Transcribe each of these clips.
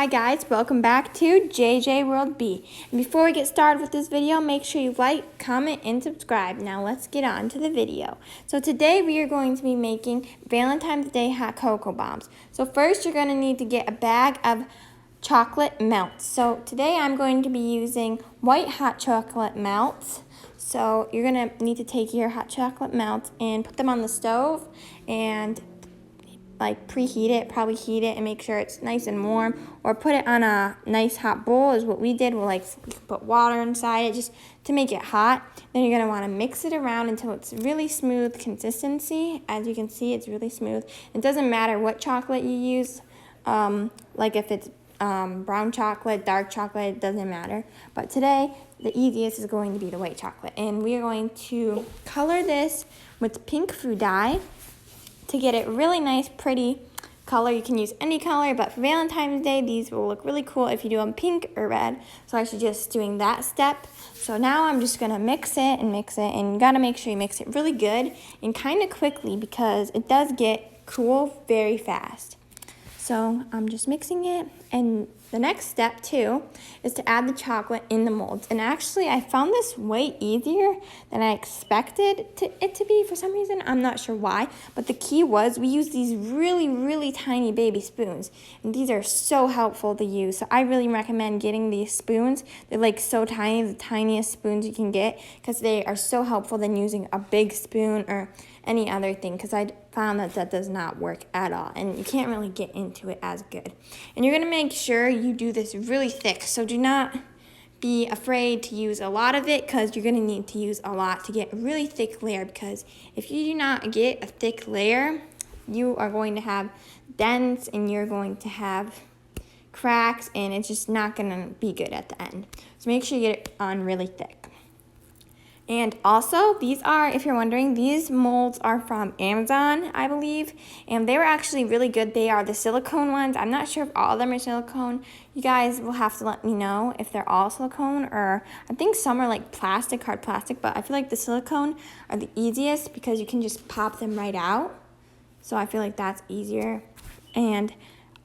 Hi guys, welcome back to JJ World B. And before we get started with this video, make sure you like, comment, and subscribe. Now let's get on to the video. So today we are going to be making Valentine's Day hot cocoa bombs. So first you're going to need to get a bag of chocolate melts. So today I'm going to be using white hot chocolate melts. So you're going to need to take your hot chocolate melts and put them on the stove and preheat it, probably heat it and make sure it's nice and warm, or put it on a nice hot bowl is what we did. We'll put water inside it just to make it hot. Then you're going to want to mix it around until it's really smooth consistency. As you can see, it's really smooth. It doesn't matter what chocolate you use, like if it's brown chocolate, dark chocolate, it doesn't matter. But today, the easiest is going to be the white chocolate. And we are going to color this with pink food dye to get it really nice, pretty color. You can use any color, but for Valentine's Day, these will look really cool if you do them pink or red. So I suggest doing that step. So now I'm just gonna mix it, and you gotta make sure you mix it really good and kind of quickly because it does get cool very fast. So I'm just mixing it, and the next step too is to add the chocolate in the molds. And actually I found this way easier than I expected it to be for some reason. I'm not sure why, but the key was we use these really tiny baby spoons, and these are so helpful to use. So I really recommend getting these spoons. They're so tiny, the tiniest spoons you can get, because they are so helpful than using a big spoon or any other thing, because I found that does not work at all, and you can't really get into it as good. And you're going to make sure you do this really thick, so do not be afraid to use a lot of it, because you're going to need to use a lot to get a really thick layer, because if you do not get a thick layer, you are going to have dents and you're going to have cracks, and it's just not going to be good at the end. So make sure you get it on really thick. And also, these are, if you're wondering, these molds are from Amazon, I believe, and they were actually really good. They are the silicone ones. I'm not sure if all of them are silicone. You guys will have to let me know if they're all silicone, or I think some are plastic, hard plastic, but I feel like the silicone are the easiest because you can just pop them right out. So I feel like that's easier. And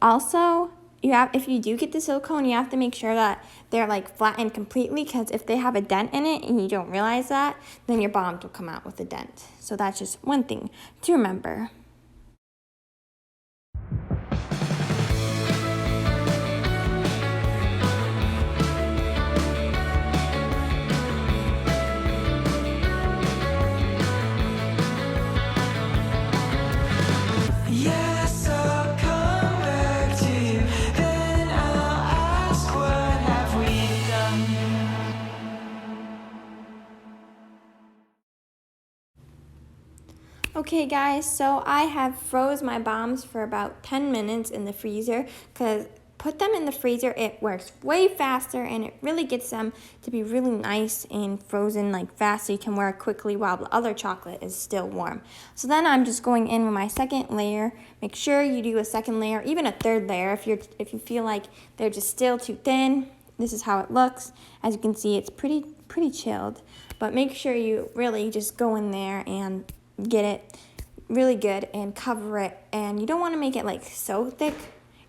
also, if you do get the silicone, you have to make sure that they're flattened completely, because if they have a dent in it and you don't realize that, then your bombs will come out with a dent. So that's just one thing to remember. Okay guys, so I have froze my bombs for about 10 minutes in the freezer, because put them in the freezer, it works way faster and it really gets them to be really nice and frozen fast, so you can wear it quickly while the other chocolate is still warm. So then I'm just going in with my second layer. Make sure you do a second layer, even a third layer if you feel like they're just still too thin. This is how it looks. As you can see, it's pretty chilled, but make sure you really just go in there and get it really good and cover it. And you don't want to make it so thick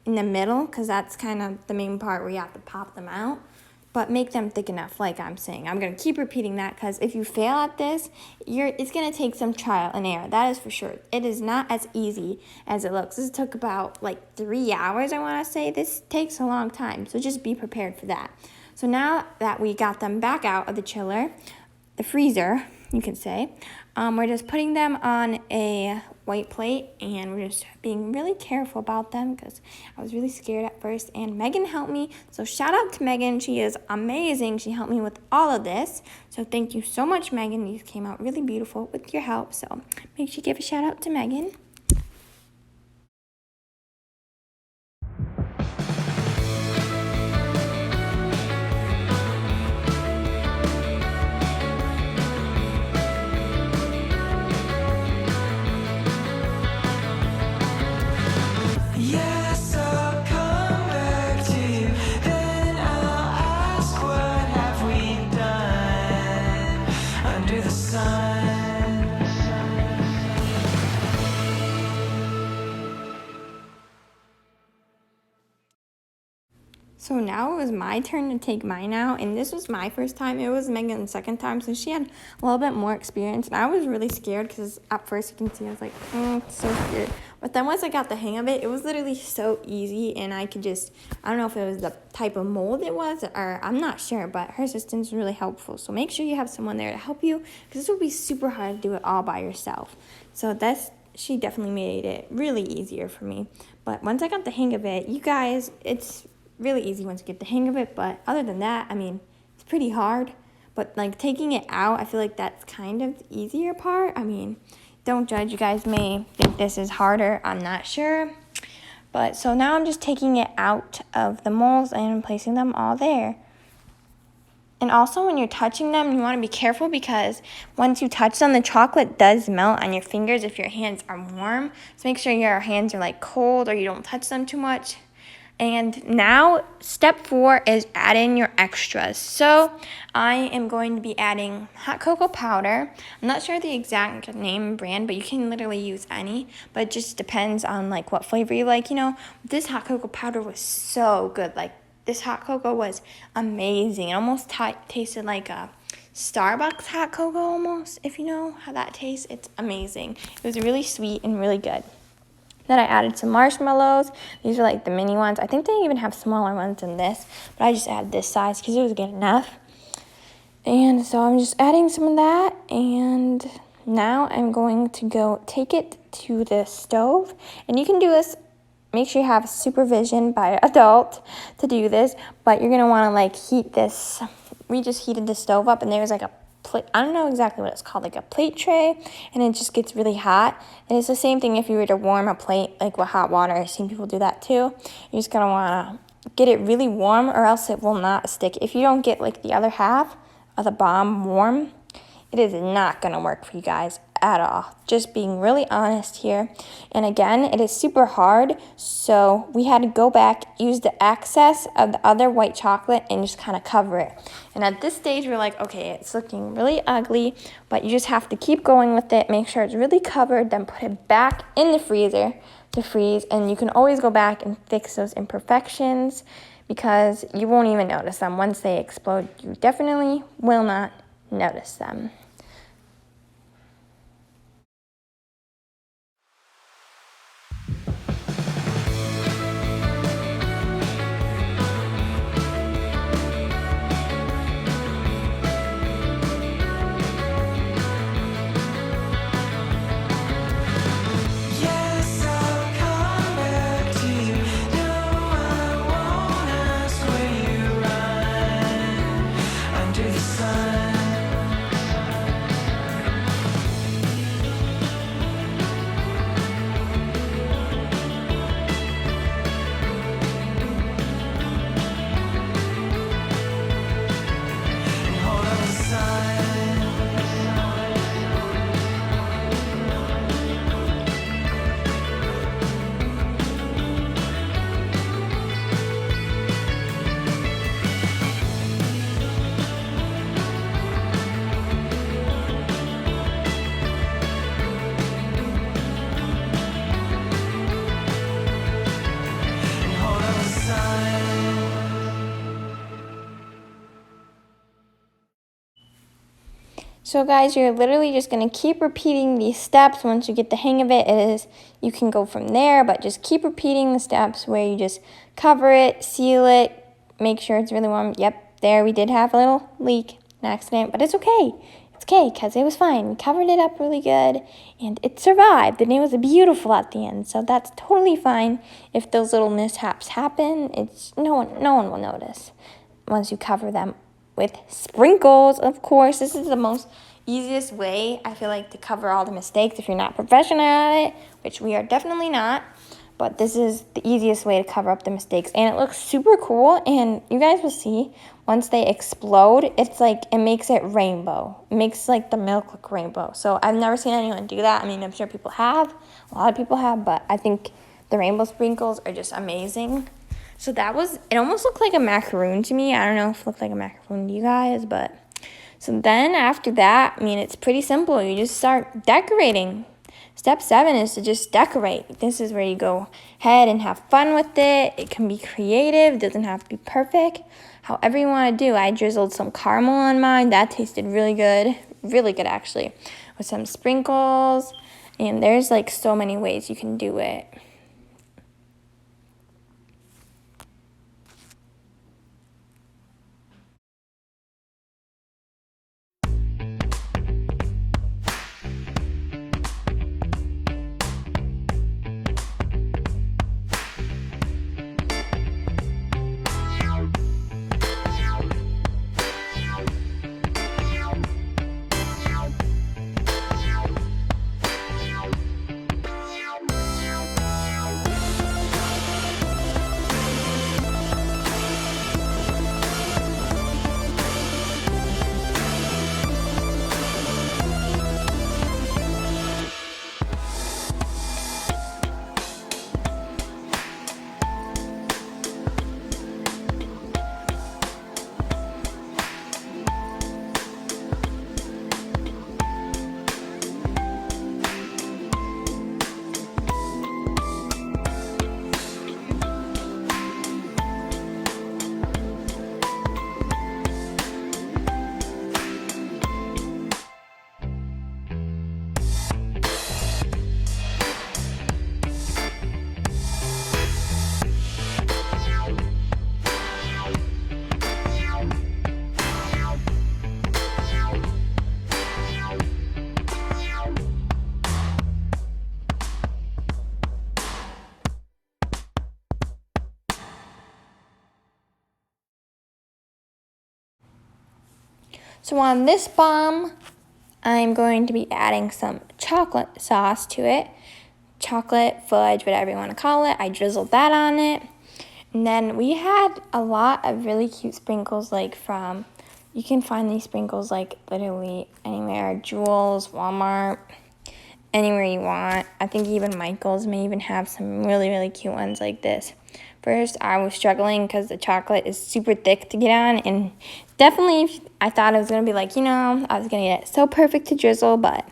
in the middle, because that's kind of the main part where you have to pop them out, but make them thick enough, like I'm saying. I'm going to keep repeating that, because if you fail at this, it's going to take some trial and error. That is for sure. It is not as easy as it looks. This took about 3 hours, I want to say. This takes a long time, so just be prepared for that. So now that we got them back out of the freezer, you could say, we're just putting them on a white plate, and we're just being really careful about them, because I was really scared at first, and Megan helped me. So shout out to Megan. She is amazing. She helped me with all of this. So thank you so much, Megan. These came out really beautiful with your help. So make sure you give a shout out to Megan. So now it was my turn to take mine out, and this was my first time. It was Megan's second time, so she had a little bit more experience, and I was really scared because at first you can see I was like, so scared. But then once I got the hang of it, it was literally so easy, and I could just, I don't know if it was the type of mold it was, or I'm not sure, but her assistance was really helpful. So make sure you have someone there to help you, because this would be super hard to do it all by yourself. So she definitely made it really easier for me. But once I got the hang of it, you guys, it's really easy once you get the hang of it. But other than that, I mean, it's pretty hard. But like taking it out, I feel like that's kind of the easier part. I mean, don't judge. You guys may think this is harder. I'm not sure. But so now I'm just taking it out of the molds and placing them all there. And also when you're touching them, you want to be careful because once you touch them, the chocolate does melt on your fingers if your hands are warm. So make sure your hands are like cold or you don't touch them too much. And now step 4 is add in your extras. So I am going to be adding hot cocoa powder. I'm not sure the exact name and brand, but you can literally use any. But it just depends on like what flavor you like. You know, this hot cocoa powder was so good. Like this hot cocoa was amazing. It almost tasted like a Starbucks hot cocoa almost. If you know how that tastes, it's amazing. It was really sweet and really good. Then I added some marshmallows. These are like the mini ones. I think they even have smaller ones than this, but I just added this size because it was good enough. And so I'm just adding some of that, and now I'm going to go take it to the stove. And you can do this, make sure you have supervision by an adult to do this, but you're gonna wanna like heat this. We just heated the stove up, and there was like a plate, I don't know exactly what it's called, like a plate tray, and it just gets really hot. And it's the same thing if you were to warm a plate like with hot water. I've seen people do that too. You're just gonna wanna get it really warm or else it will not stick. If you don't get like the other half of the bomb warm, it is not gonna work for you guys at all. Just being really honest here. And again, it is super hard, so we had to go back, use the excess of the other white chocolate and just kind of cover it. And at this stage, we're like, okay, it's looking really ugly, but you just have to keep going with it, make sure it's really covered, then put it back in the freezer to freeze. And you can always go back and fix those imperfections because you won't even notice them. Once they explode, you definitely will not notice them. So guys, you're literally just going to keep repeating these steps. Once you get the hang of it, you can go from there, but just keep repeating the steps where you just cover it, seal it, make sure it's really warm. Yep, there we did have a little leak, an accident, but it's okay. It's okay because it was fine. We covered it up really good and it survived and it was beautiful at the end. So that's totally fine. If those little mishaps happen, no one will notice once you cover them with sprinkles. Of course, this is the easiest way, I feel like, to cover all the mistakes if you're not professional at it, which we are definitely not. But this is the easiest way to cover up the mistakes. And it looks super cool. And you guys will see, once they explode, it's like, it makes it rainbow. It makes like the milk look rainbow. So I've never seen anyone do that. I mean, I'm sure people have. A lot of people have. But I think the rainbow sprinkles are just amazing. So it almost looked like a macaroon to me. I don't know if it looked like a macaroon to you guys, but so then after that, I mean, it's pretty simple. You just start decorating. Step 7 is to just decorate. This is where you go ahead and have fun with it. It can be creative. It doesn't have to be perfect. However you want to do. I drizzled some caramel on mine. That tasted really good. Really good, actually. With some sprinkles. And there's like so many ways you can do it. So on this bomb, I'm going to be adding some chocolate sauce to it. Chocolate, fudge, whatever you want to call it. I drizzled that on it. And then we had a lot of really cute sprinkles, like from, you can find these sprinkles like literally anywhere. Jewel's, Walmart, anywhere you want. I think even Michael's may even have some really, really cute ones like this. First, I was struggling because the chocolate is super thick to get on, and definitely I thought it was going to be like, I was going to get it so perfect to drizzle, but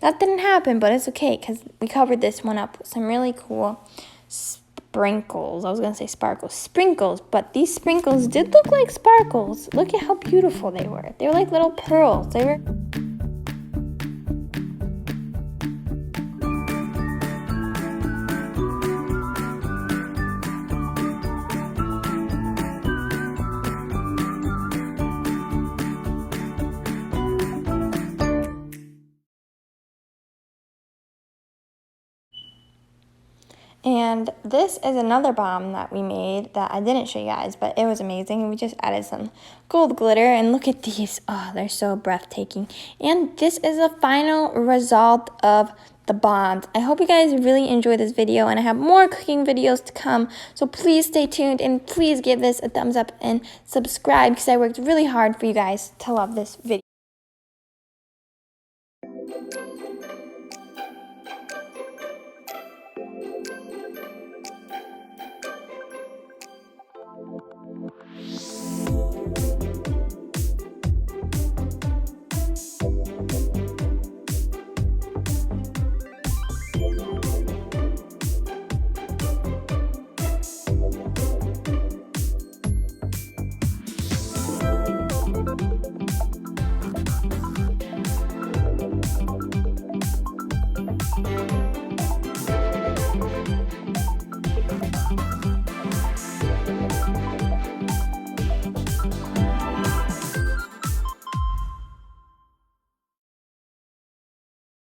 that didn't happen, but it's okay because we covered this one up with some really cool sprinkles. I was going to say sparkles. Sprinkles, but these sprinkles did look like sparkles. Look at how beautiful they were. They were like little pearls. They were... And this is another bomb that we made that I didn't show you guys, but it was amazing. We just added some gold glitter, and look at these. Oh, they're so breathtaking. And this is the final result of the bombs. I hope you guys really enjoyed this video, and I have more cooking videos to come. So please stay tuned, and please give this a thumbs up and subscribe because I worked really hard for you guys to love this video.